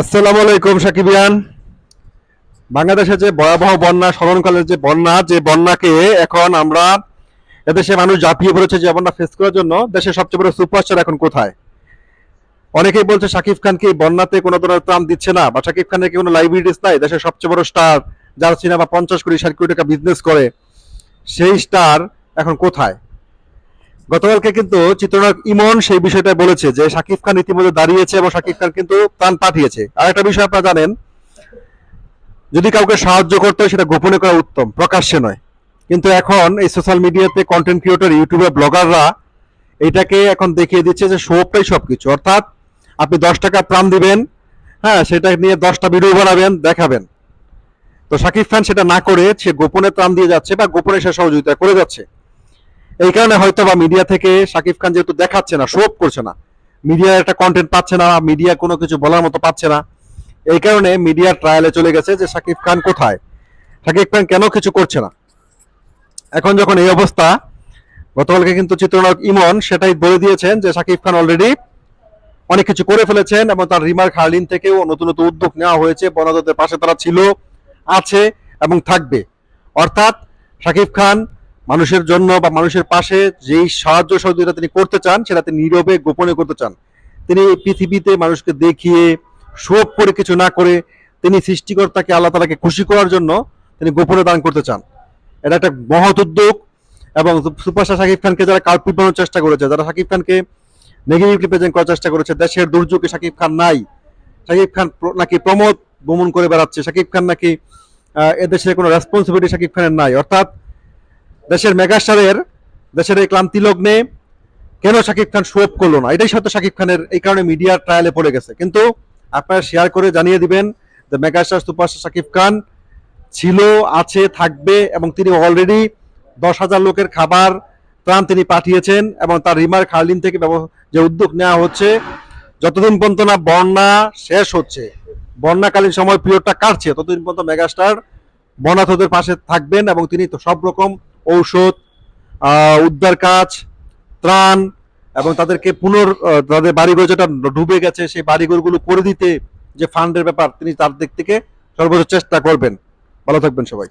আসসালামু আলাইকুম সাকিবিয়ান। বাংলাদেশে যে ভয়াবহ বন্যা, স্মরণকালের যে বন্যা, যে বন্যাকে এখন আমরা এদেশে মানুষ ঝাঁপিয়ে পড়েছে যে বন্যা ফেস করার জন্য, দেশের সবচেয়ে বড় সুপারস্টার এখন কোথায়? অনেকেই বলছে শাকিব খানকে এই বন্যাতে কোনো ধরনের ত্রাণ দিচ্ছে না, বা শাকিব খানের কি কোনো লাইবিলিটিস নাই? দেশের সবচেয়ে বড় স্টার, যার সিনেমা 50 কোটি 60 কোটি টাকা বিজনেস করে, সেই স্টার এখন কোথায়? গতকালকে কিন্তু চিত্রনায়ক ইমন সেই বিষয়টা বলেছে যে শাকিব খান ইতিমধ্যে দাঁড়িয়েছে এবং শাকিব খান কিন্তু ত্রাণ পাঠিয়েছে। আর একটা বিষয় আপনারা জানেন, যদি কাউকে সাহায্য করতে হয় সেটা গোপনে করা উত্তম, প্রকাশ্যে নয়। কিন্তু এখন এই সোশ্যাল মিডিয়াতে কন্টেন্ট ক্রিয়েটর, ইউটিউবার, ব্লগাররা এটাকে এখন দেখিয়ে দিচ্ছে যে শোটাই সবকিছু। অর্থাৎ আপনি 10 টাকা ত্রাণ দিবেন, হ্যাঁ, সেটা নিয়ে 10টা ভিডিও বানাবেন, দেখাবেন। তো শাকিব খান সেটা না করে সে গোপনে ত্রাণ দিয়ে যাচ্ছে বা গোপনে সে সহযোগিতা করে যাচ্ছে। এই কারণে হয়তো বা মিডিয়া থেকে শাকিব খান যেহেতু দেখাচ্ছে না, শো করছে না, মিডিয়ার একটা কন্টেন্ট পাচ্ছে না, মিডিয়া কোনো কিছু বলার মতো পাচ্ছে না, এই কারণে মিডিয়ার ট্রায়ালে চলে গেছে যে শাকিব খান কোথায়, শাকিব খান কেন কিছু করছে না। এখন যখন এই অবস্থা, গতকালকে কিন্তু চিত্রনায়ক ইমন সেটাই বলে দিয়েছেন যে শাকিব খান অলরেডি অনেক কিছু করে ফেলেছেন এবং তার রিমার্ক হার্লিন থেকেও নতুন নতুন উদ্যোগ নেওয়া হয়েছে। বনাদদের পাশে তারা ছিল, আছে এবং থাকবে। অর্থাৎ শাকিব খান মানুষের জন্য বা মানুষের পাশে যেই সাহায্য সহযোগিতা তিনি করতে চান, সেটা তিনি নীরবে গোপনে করতে চান। তিনি এই পৃথিবীতে মানুষকে দেখিয়ে শোক করে কিছু না করে, তিনি সৃষ্টিকর্তাকে, আল্লাহ তালাকে খুশি করার জন্য তিনি গোপনে দান করতে চান। এটা একটা মহৎ উদ্যোগ। এবং সুপারস্টার শাকিব খানকে যারা কাল্পিত বানানোর চেষ্টা করেছে, যারা শাকিব খানকে নেগেটিভলি প্রেজেন্ট করার চেষ্টা করেছে, দেশের দুর্যোগে শাকিব খান নাই, শাকিব খান নাকি প্রমোদ ভ্রমণ করে বেড়াচ্ছে, শাকিব খান নাকি এদেশে কোনো রেসপন্সিবিলিটি শাকিব খানের নাই, অর্থাৎ দেশের মেগাস্টারের দেশের এই ক্লান্তি লগ্নে কেন শাকিব খান শো অফ করলো না, এটাই সত্য শাকিব খানের। এই কারণে মিডিয়ার ট্রায়ালে পড়ে গেছে। কিন্তু আপনারা শেয়ার করে জানিয়ে দিবেন যে মেগাস্টার সুপারস্টার শাকিব খান ছিল, আছে, থাকবে এবং তিনি অলরেডি 10,000 লোকের খাবার ত্রাণ তিনি পাঠিয়েছেন। এবং তার রিমার্ক হার্লিন থেকে যে উদ্যোগ নেওয়া হচ্ছে, যতদিন পর্যন্ত না বন্যা শেষ হচ্ছে, বন্যাকালীন সময় পিরিয়ডটা কাটছে, ততদিন পর্যন্ত মেগাস্টার বন্যার্থদের পাশে থাকবেন এবং তিনি তো সব রকম ঔষধ, উদ্ধার কাজ, ত্রাণ এবং তাদেরকে তাদের বাড়িঘর যেটা ডুবে গেছে সেই বাড়িঘরগুলো করে দিতে যে ফান্ডের ব্যাপার, তিনি তার দিক থেকে সর্বোচ্চ চেষ্টা করবেন। ভালো থাকবেন সবাই।